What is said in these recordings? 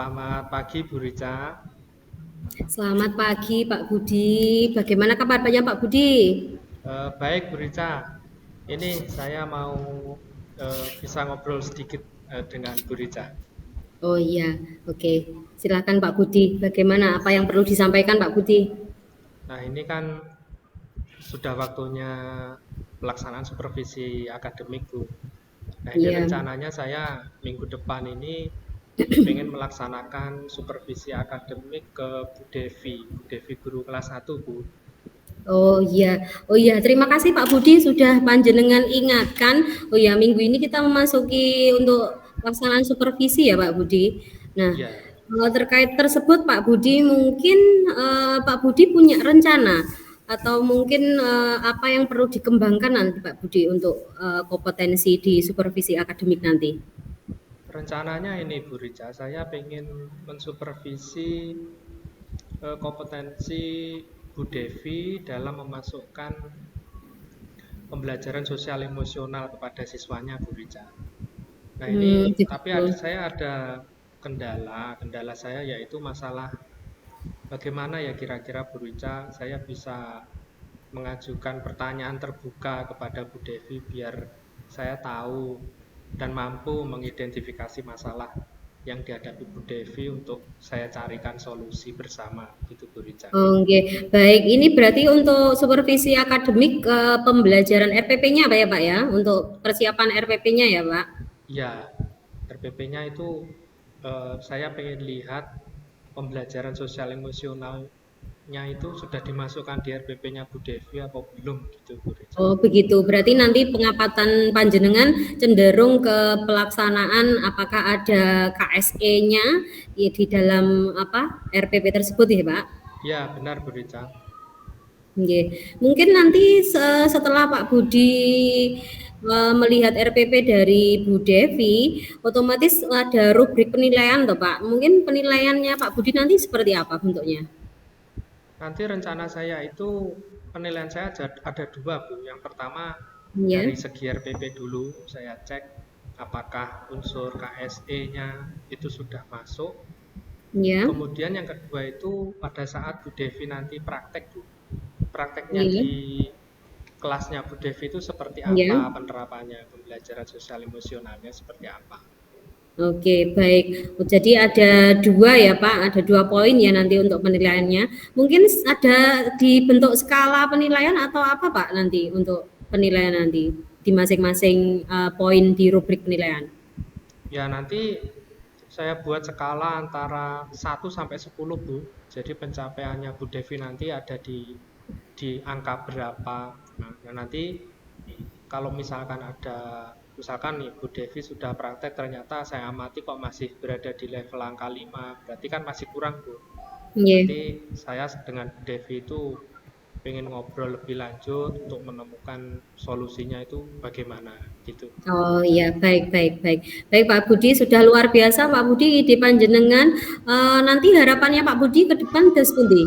Selamat pagi Bu Rica. Selamat pagi Pak Budi. Bagaimana kabarnya Pak Budi? Baik Bu Rica. Ini saya mau bisa ngobrol sedikit dengan Bu Rica. Oh iya, oke. Silakan Pak Budi. Bagaimana? Apa yang perlu disampaikan Pak Budi? Nah ini kan sudah waktunya pelaksanaan supervisi akademik Bu. Nah ini Iya. rencananya saya minggu depan ini pengen melaksanakan supervisi akademik ke Bu Devi. Bu Devi guru kelas 1 Bu. Oh iya. Terima kasih Pak Budi sudah panjenengan ingatkan. Oh ya, minggu ini kita memasuki untuk pelaksanaan supervisi ya Pak Budi. Nah, Ya, terkait tersebut Pak Budi mungkin Pak Budi punya rencana atau mungkin apa yang perlu dikembangkan nanti Pak Budi untuk kompetensi di supervisi akademik nanti. rencananya ini Bu Rica, saya pengen mensupervisi kompetensi Bu Devi dalam memasukkan pembelajaran sosial emosional kepada siswanya Bu Rica. Nah ini tapi Gitu. saya ada kendala saya yaitu masalah bagaimana ya kira-kira Bu Rica saya bisa mengajukan pertanyaan terbuka kepada Bu Devi biar saya tahu dan mampu mengidentifikasi masalah yang dihadapi Bu Devi untuk saya carikan solusi bersama gitu Bu Rica. Oke, baik. Ini berarti untuk supervisi akademik pembelajaran RPP-nya apa ya Pak ya? Untuk persiapan RPP-nya ya Pak? Ya, RPP-nya itu saya pengen lihat pembelajaran sosial emosionalnya itu sudah dimasukkan di RPP-nya Bu Devi apa belum gitu Bu Rica. Oh begitu. Berarti nanti pengamatan panjenengan cenderung ke pelaksanaan apakah ada KSE-nya ya, di dalam apa RPP tersebut ya Pak? Ya, benar Bu Rica. Nggih. Mungkin nanti setelah Pak Budi melihat RPP dari Bu Devi, otomatis ada rubrik penilaian toh Pak. Mungkin penilaiannya Pak Budi nanti seperti apa bentuknya? Nanti rencana saya itu penilaian saya ada dua Bu. Yang pertama Ya, dari segi RPP dulu saya cek apakah unsur KSE-nya itu sudah masuk. ya, Kemudian yang kedua itu pada saat Bu Devi nanti praktek Bu. Prakteknya ya, di kelasnya Bu Devi itu seperti ya. apa penerapannya, pembelajaran sosial emosionalnya seperti apa. Oke, baik. Jadi ada dua ya Pak, ada dua poin ya nanti untuk penilaiannya. Mungkin ada dibentuk skala penilaian atau apa Pak nanti untuk penilaian nanti di masing-masing poin di rubrik penilaian. Ya nanti saya buat skala antara 1 sampai 10 Bu. Jadi pencapaiannya Bu Devi nanti ada di angka berapa. Nah nanti kalau misalkan nih Bu Devi sudah praktek ternyata saya amati kok masih berada di level angka 5, berarti kan masih kurang Bu. Iya. Nanti saya dengan Bu Devi itu pengen ngobrol lebih lanjut untuk menemukan solusinya itu bagaimana gitu. Oh iya, baik, baik, baik. Baik Pak Budi, sudah luar biasa Pak Budi ide panjenengan. Nanti harapannya Pak Budi ke depan tes pundi?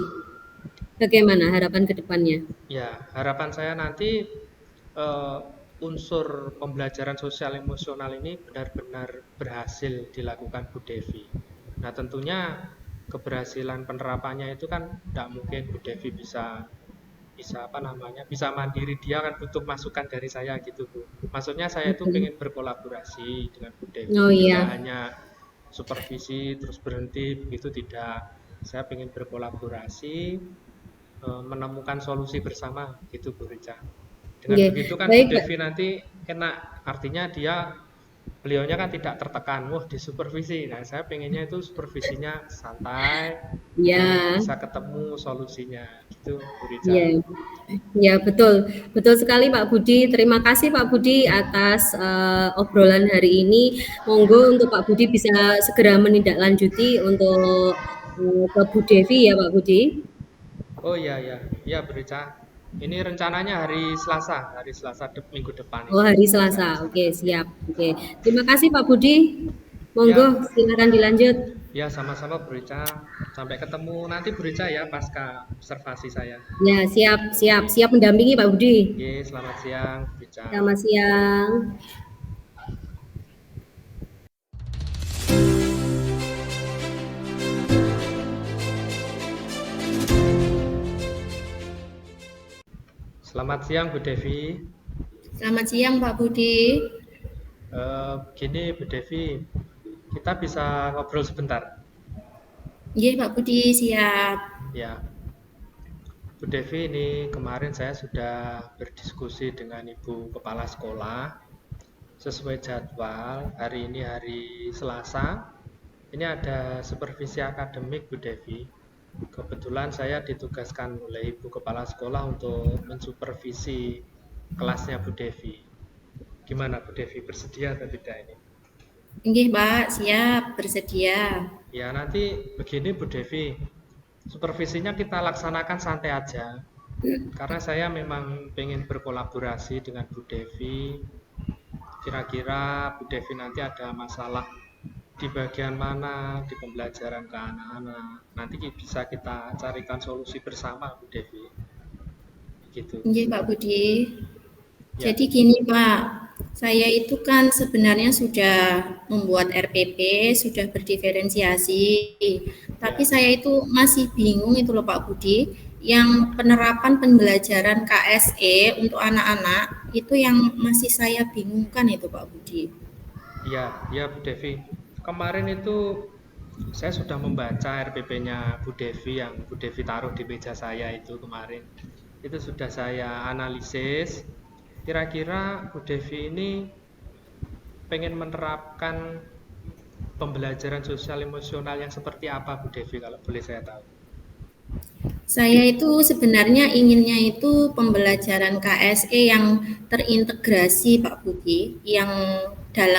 Bagaimana harapan ke depannya? Ya, harapan saya nanti eh, unsur pembelajaran sosial emosional ini benar-benar berhasil dilakukan Bu Devi. Nah, tentunya keberhasilan penerapannya itu kan tidak mungkin Bu Devi bisa bisa apa namanya bisa mandiri, dia kan butuh masukan dari saya gitu Bu. Maksudnya saya itu Betul. pengen berkolaborasi dengan Bu Devi, Oh tidak iya, hanya supervisi terus berhenti begitu, tidak. Saya pengen berkolaborasi, menemukan solusi bersama gitu Bu Rica. Dengan nggih. begitu kan Bu Baik Pak. Devi nanti enak, artinya beliaunya kan tidak tertekan, wah disupervisi. Nah saya pengennya itu supervisinya santai dan Ya, bisa ketemu solusinya gitu Bu Rica. ya. Ya, betul. Betul sekali Pak Budi. Terima kasih Pak Budi atas obrolan hari ini. Monggo untuk Pak Budi bisa segera menindaklanjuti untuk ke Bu Devi ya Pak Budi. Oh iya iya iya Bu Rica. Ini rencananya hari Selasa minggu depan Oh, ini hari saya Selasa. Oke, laksanakan ya. siap. Oke. Terima kasih Pak Budi. Monggo Ya, silakan dilanjut. ya sama-sama Bu Rica. Sampai ketemu nanti Bu Rica ya pasca observasi saya. Ya, siap, siap, siap mendampingi Pak Budi. Oke, selamat siang Bu Rica. Selamat siang. Selamat siang Bu Devi. Selamat siang Pak Budi. Gini Bu Devi, kita bisa ngobrol sebentar. Iya Pak Budi, siap. Ya, Bu Devi, ini kemarin saya sudah berdiskusi dengan Ibu Kepala Sekolah sesuai jadwal. Hari ini hari Selasa. Ini ada supervisi akademik Bu Devi. Kebetulan saya ditugaskan oleh Ibu Kepala Sekolah untuk mensupervisi kelasnya Bu Devi. Gimana Bu Devi, bersedia atau tidak ini? Iya Pak, siap, bersedia. Ya, nanti begini Bu Devi, supervisinya kita laksanakan santai aja. Karena saya memang pengen berkolaborasi dengan Bu Devi. Kira-kira Bu Devi nanti ada masalah di bagian mana di pembelajaran ke anak-anak. Nanti bisa kita carikan solusi bersama Bu Devi. Gitu. Iya Pak Budi. Ya, Jadi gini Pak, saya itu kan sebenarnya sudah membuat RPP, sudah berdiferensiasi, tapi ya. saya itu masih bingung itu loh Pak Budi, yang penerapan pembelajaran KSE untuk anak-anak itu yang masih saya bingungkan itu Pak Budi. Iya, iya Bu Devi. Kemarin itu saya sudah membaca RPP-nya Bu Devi yang Bu Devi taruh di meja saya itu kemarin. Itu sudah saya analisis. Kira-kira Bu Devi ini pengen menerapkan pembelajaran sosial emosional yang seperti apa Bu Devi kalau boleh saya tahu? Saya itu sebenarnya inginnya itu pembelajaran KSE yang terintegrasi Pak Budi, yang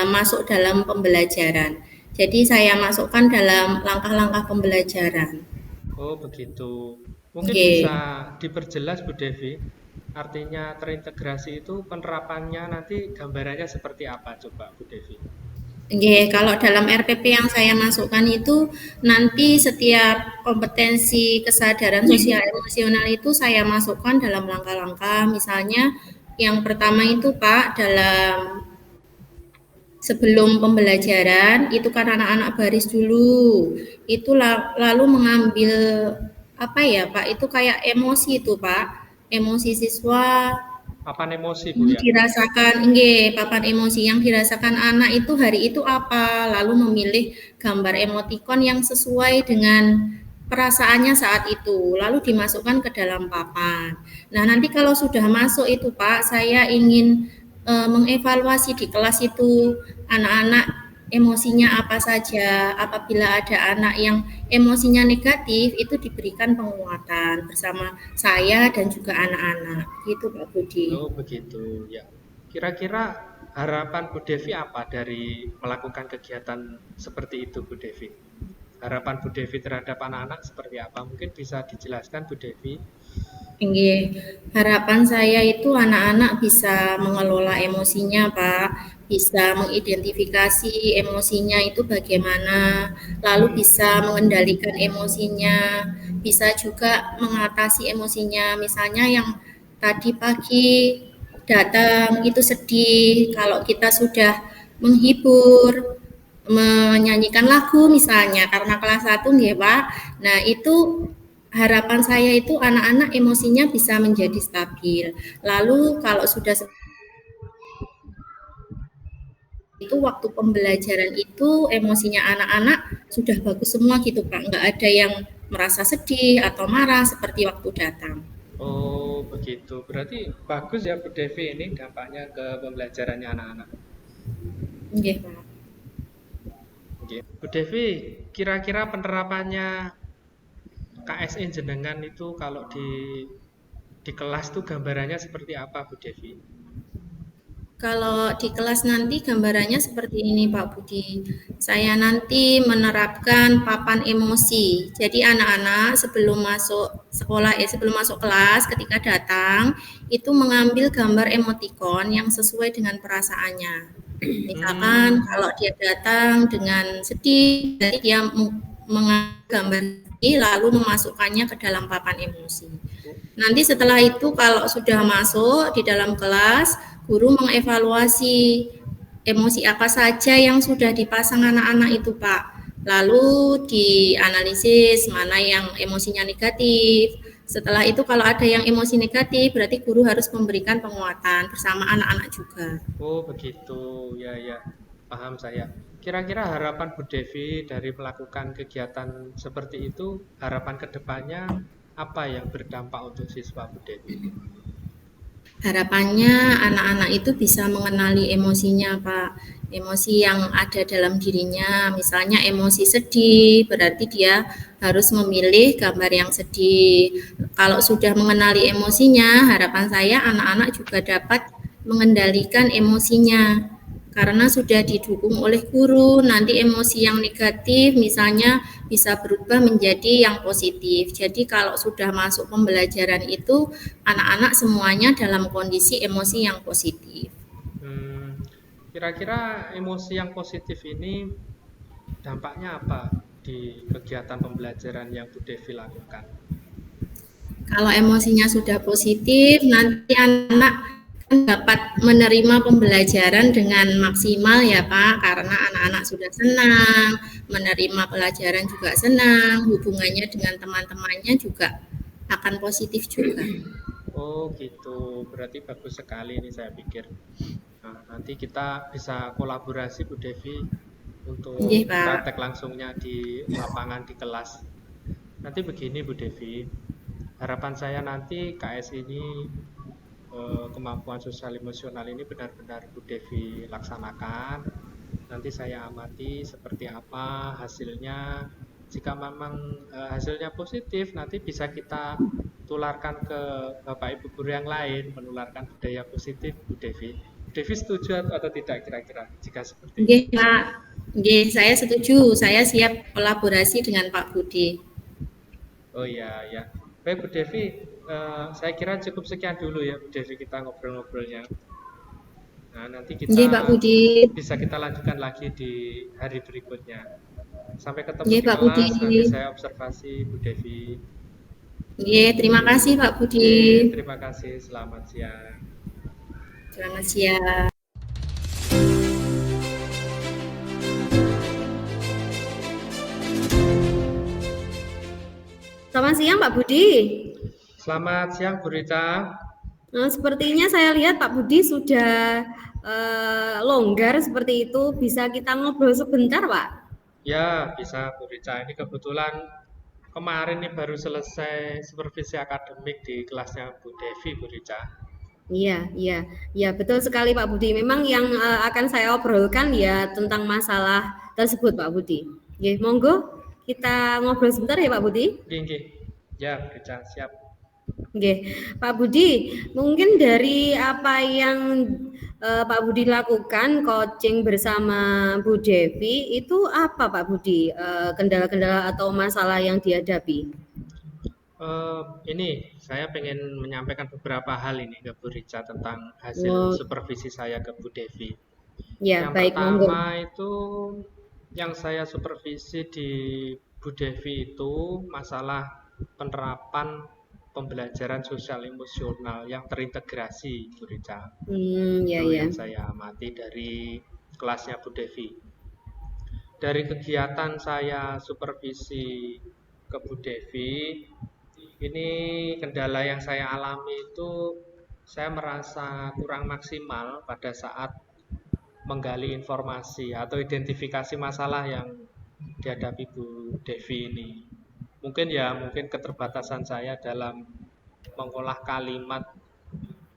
masuk dalam pembelajaran. Jadi saya masukkan dalam langkah-langkah pembelajaran. Oh, begitu. Mungkin bisa Oke. diperjelas Bu Devi. Artinya terintegrasi itu penerapannya nanti gambarannya seperti apa coba Bu Devi? Oke, kalau dalam RPP yang saya masukkan itu nanti setiap kompetensi kesadaran sosial emosional itu saya masukkan dalam langkah-langkah. Misalnya yang pertama itu Pak, dalam sebelum pembelajaran itu kan anak-anak baris dulu, itu lalu mengambil apa ya Pak, itu kayak emosi itu Pak, emosi siswa Papan emosi Bu yang ya? dirasakan, nggih, papan emosi yang dirasakan anak itu hari itu apa, lalu memilih gambar emotikon yang sesuai dengan perasaannya saat itu, lalu dimasukkan ke dalam papan. Nah, nanti kalau sudah masuk itu Pak, saya ingin mengevaluasi di kelas itu anak-anak emosinya apa saja. Apabila ada anak yang emosinya negatif, itu diberikan penguatan bersama saya dan juga anak-anak. Gitu Pak Budi. Oh, begitu ya. Kira-kira harapan Bu Devi apa dari melakukan kegiatan seperti itu Bu Devi? Harapan Bu Devi terhadap anak-anak seperti apa? Mungkin bisa dijelaskan Bu Devi. Nggih, harapan saya itu anak-anak bisa mengelola emosinya, Pak, bisa mengidentifikasi emosinya itu bagaimana, lalu bisa mengendalikan emosinya, bisa juga mengatasi emosinya. Misalnya yang tadi pagi datang itu sedih, kalau kita sudah menghibur, menyanyikan lagu misalnya karena kelas 1 nggih, Pak. Nah, itu harapan saya itu anak-anak emosinya bisa menjadi stabil. Lalu kalau sudah itu waktu pembelajaran itu emosinya anak-anak sudah bagus semua gitu Pak, nggak ada yang merasa sedih atau marah seperti waktu datang. Oh, begitu. Berarti bagus ya Bu Devi ini dampaknya ke pembelajarannya anak-anak. Nggih, Pak. Oke. Bu Devi, kira-kira penerapannya KSE jenengan itu kalau di kelas tuh gambarannya seperti apa Bu Devi? Kalau di kelas nanti gambarannya seperti ini Pak Budi. Saya nanti menerapkan papan emosi. Jadi anak-anak sebelum masuk sekolah, sebelum masuk kelas ketika datang itu mengambil gambar emotikon yang sesuai dengan perasaannya. Misalkan Hmm, kalau dia datang dengan sedih, jadi dia mengambil gambar sedih lalu memasukkannya ke dalam papan emosi. Nanti setelah itu kalau sudah masuk di dalam kelas, guru mengevaluasi emosi apa saja yang sudah dipasang anak-anak itu, Pak. Lalu dianalisis mana yang emosinya negatif, Setelah itu kalau ada yang emosi negatif, berarti guru harus memberikan penguatan bersama anak-anak juga. Oh, begitu. Ya, ya. Paham saya. Kira-kira harapan Bu Devi dari melakukan kegiatan seperti itu, harapan ke depannya apa yang berdampak untuk siswa Bu Devi? Harapannya anak-anak itu bisa mengenali emosinya, Pak. Emosi yang ada dalam dirinya, misalnya emosi sedih, berarti dia harus memilih gambar yang sedih. Kalau sudah mengenali emosinya, harapan saya anak-anak juga dapat mengendalikan emosinya. Karena sudah didukung oleh guru, nanti emosi yang negatif misalnya bisa berubah menjadi yang positif. Jadi kalau sudah masuk pembelajaran itu, anak-anak semuanya dalam kondisi emosi yang positif. Hmm, kira-kira emosi yang positif ini dampaknya apa di kegiatan pembelajaran yang Bu Devi lakukan? Kalau emosinya sudah positif, nanti anak dapat menerima pembelajaran dengan maksimal ya Pak, karena anak-anak sudah senang, menerima pelajaran juga senang, hubungannya dengan teman-temannya juga akan positif juga. Oh, gitu. Berarti bagus sekali ini saya pikir. Nah, nanti kita bisa kolaborasi Bu Devi Nggih untuk Pak. praktek langsungnya di lapangan di kelas. Nanti begini Bu Devi, harapan saya nanti KS ini kemampuan sosial emosional ini benar-benar Bu Devi laksanakan. Nanti saya amati seperti apa hasilnya. Jika memang hasilnya positif, nanti bisa kita tularkan ke Bapak Ibu guru yang lain, menularkan budaya positif Bu Devi. Bu Devi setuju atau tidak kira-kira jika seperti itu? Nggih Pak. Nggih, saya setuju. Saya siap kolaborasi dengan Pak Budi. Oh iya, ya. Baik Bu Devi, saya kira cukup sekian dulu ya Bu Devi kita ngobrol-ngobrolnya. Nah, nanti kita Nggih Pak Budi. bisa kita lanjutkan lagi di hari berikutnya. Sampai ketemu Nggih di Pak Budi. kelas, nanti saya observasi Bu Devi. Nggih, terima kasih Pak Budi. Oke, terima kasih. Selamat siang. Selamat siang. Selamat siang Pak Budi. Selamat siang Bu Rita. Sepertinya saya lihat Pak Budi sudah longgar seperti itu. Bisa kita ngobrol sebentar Pak? Ya, bisa Bu Rita. Ini kebetulan kemarin nih baru selesai supervisi akademik di kelasnya Bu Devi, Bu Rita. Iya, iya, iya betul sekali Pak Budi. Memang yang akan saya obrolkan ya tentang masalah tersebut Pak Budi. Oke, monggo kita ngobrol sebentar ya Pak Budi. Oke. Ya, Bu Rita, siap. Oke, Pak Budi, mungkin dari apa yang Pak Budi lakukan coaching bersama Bu Devi itu apa Pak Budi kendala-kendala atau masalah yang dihadapi? Ini saya pengen menyampaikan beberapa hal ini ke Bu Rica tentang hasil Oh, supervisi saya ke Bu Devi. ya Yang baik monggo. pertama itu yang saya supervisi di Bu Devi itu masalah penerapan pembelajaran sosial emosional yang terintegrasi, Bu Rica. Ya Itu ya. yang saya amati dari kelasnya Bu Devi. Dari kegiatan saya supervisi ke Bu Devi, ini kendala yang saya alami itu saya merasa kurang maksimal pada saat menggali informasi atau identifikasi masalah yang dihadapi Bu Devi ini. Mungkin keterbatasan saya dalam mengolah kalimat,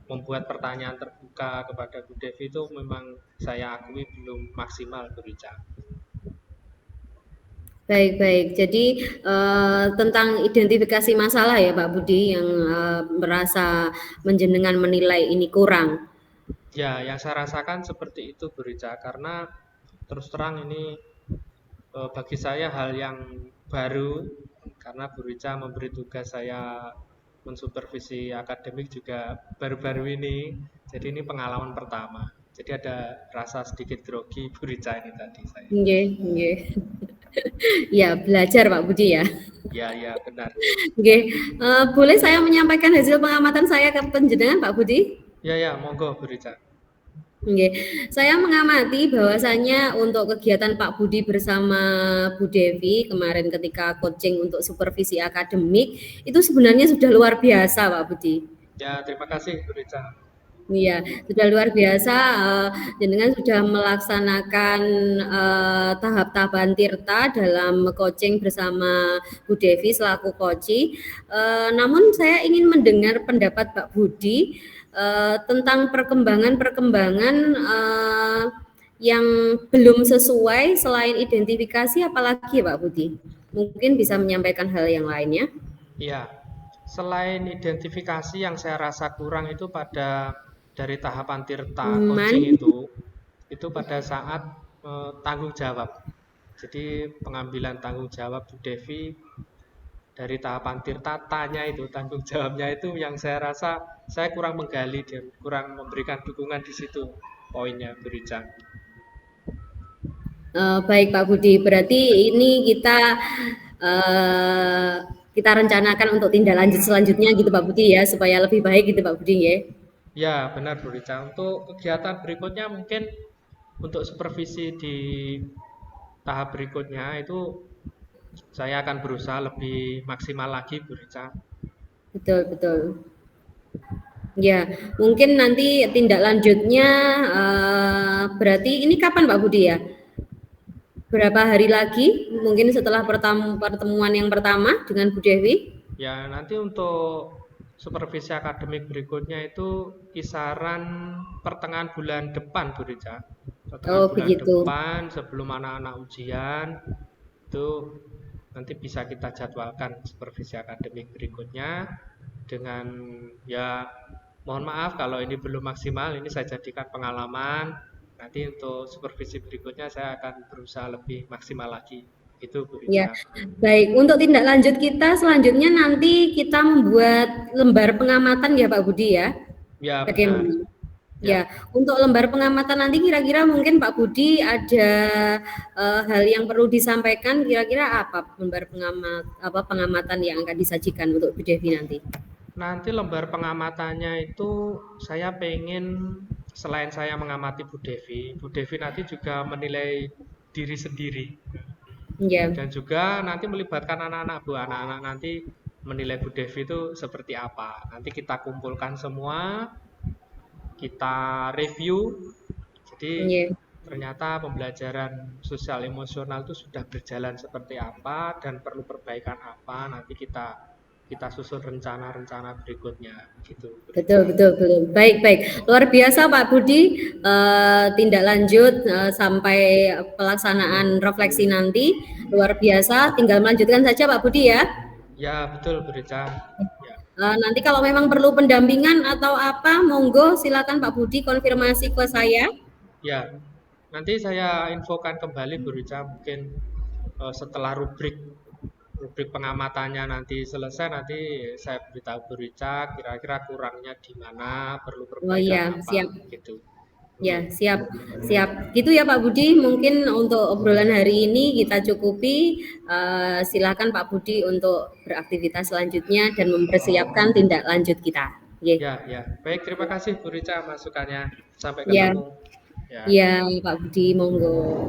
membuat pertanyaan terbuka kepada Bu Devi itu memang saya akui belum maksimal Bu Rica. Baik-baik. Jadi tentang identifikasi masalah ya Pak Budi yang merasa menjenengan menilai ini kurang. Ya, yang saya rasakan seperti itu Bu Rica, karena terus terang ini bagi saya hal yang baru, karena Bu Rica memberi tugas saya mensupervisi akademik juga baru-baru ini, jadi ini pengalaman pertama. Jadi ada rasa sedikit grogi Bu Rica ini tadi saya. Nggih, nggih. Ya, belajar Pak Budi ya. Ya, benar. Nggih. Boleh saya menyampaikan hasil pengamatan saya ke panjenengan Pak Budi? Ya, monggo Bu Rica. Oke. Saya mengamati bahwasanya untuk kegiatan Pak Budi bersama Bu Devi kemarin ketika coaching untuk supervisi akademik itu sebenarnya sudah luar biasa Pak Budi. Ya, terima kasih Bu Rica. Iya, sudah luar biasa. Jenengan sudah melaksanakan tahap-tahapan tirta dalam coaching bersama Bu Devi selaku coach. Namun saya ingin mendengar pendapat Pak Budi tentang perkembangan-perkembangan yang belum sesuai selain identifikasi, apalagi Pak Budi? Mungkin bisa menyampaikan hal yang lainnya. Iya, selain identifikasi yang saya rasa kurang itu pada dari tahapan tirta coaching itu pada saat tanggung jawab. Jadi pengambilan tanggung jawab Bu Devi dari tahapan tirta tanya itu tanggung jawabnya itu yang saya rasa saya kurang menggali dan kurang memberikan dukungan di situ poinnya Bu Rica. Baik Pak Budi, berarti ini kita rencanakan untuk tindak lanjut selanjutnya gitu Pak Budi ya, supaya lebih baik gitu Pak Budi ya. Ya benar Bu Rica. Untuk kegiatan berikutnya mungkin untuk supervisi di tahap berikutnya itu saya akan berusaha lebih maksimal lagi Bu Rica. Betul, betul. Ya, mungkin nanti tindak lanjutnya berarti ini kapan Pak Budi ya? Berapa hari lagi? Mungkin setelah pertemuan yang pertama dengan Bu Devi? Ya, nanti untuk supervisi akademik berikutnya itu kisaran pertengahan bulan depan Bu Rica. Pertengahan bulan begitu. depan sebelum anak-anak ujian itu nanti bisa kita jadwalkan supervisi akademik berikutnya dengan ya mohon maaf kalau ini belum maksimal, ini saya jadikan pengalaman. Nanti untuk supervisi berikutnya saya akan berusaha lebih maksimal lagi. Itu Bu Rica. Ya, baik. Untuk tindak lanjut kita selanjutnya nanti kita membuat lembar pengamatan ya Pak Budi ya. Ya, bagaimana? benar. Ya, untuk lembar pengamatan nanti kira-kira mungkin Pak Budi ada hal yang perlu disampaikan, kira-kira apa lembar pengamatan yang akan disajikan untuk Bu Devi nanti? Nanti lembar pengamatannya itu saya pengen selain saya mengamati Bu Devi nanti juga menilai diri sendiri. Ya. Dan juga nanti melibatkan anak-anak Bu, anak-anak nanti menilai Bu Devi itu seperti apa. Nanti kita kumpulkan semua, kita review. Jadi ternyata pembelajaran sosial emosional itu sudah berjalan seperti apa dan perlu perbaikan apa. Nanti kita susun rencana-rencana berikutnya gitu. Betul. Baik. Luar biasa Pak Budi, tindak lanjut sampai pelaksanaan refleksi nanti luar biasa. Tinggal melanjutkan saja Pak Budi ya. Ya betul Bu Rica. Ya. Nanti kalau memang perlu pendampingan atau apa, monggo silakan Pak Budi konfirmasi ke saya. Ya, nanti saya infokan kembali Bu Rica mungkin setelah rubrik pengamatannya nanti selesai, nanti saya beritahu Bu Rica kira-kira kurangnya di mana, perlu perbaikan apa siap. gitu. Ya, siap. Gitu ya Pak Budi, mungkin untuk obrolan hari ini kita cukupi. Silakan Pak Budi untuk beraktivitas selanjutnya dan mempersiapkan tindak lanjut kita. Ya. Baik, terima kasih Bu Rica masukannya. Sampai ketemu. Ya, Pak Budi, monggo.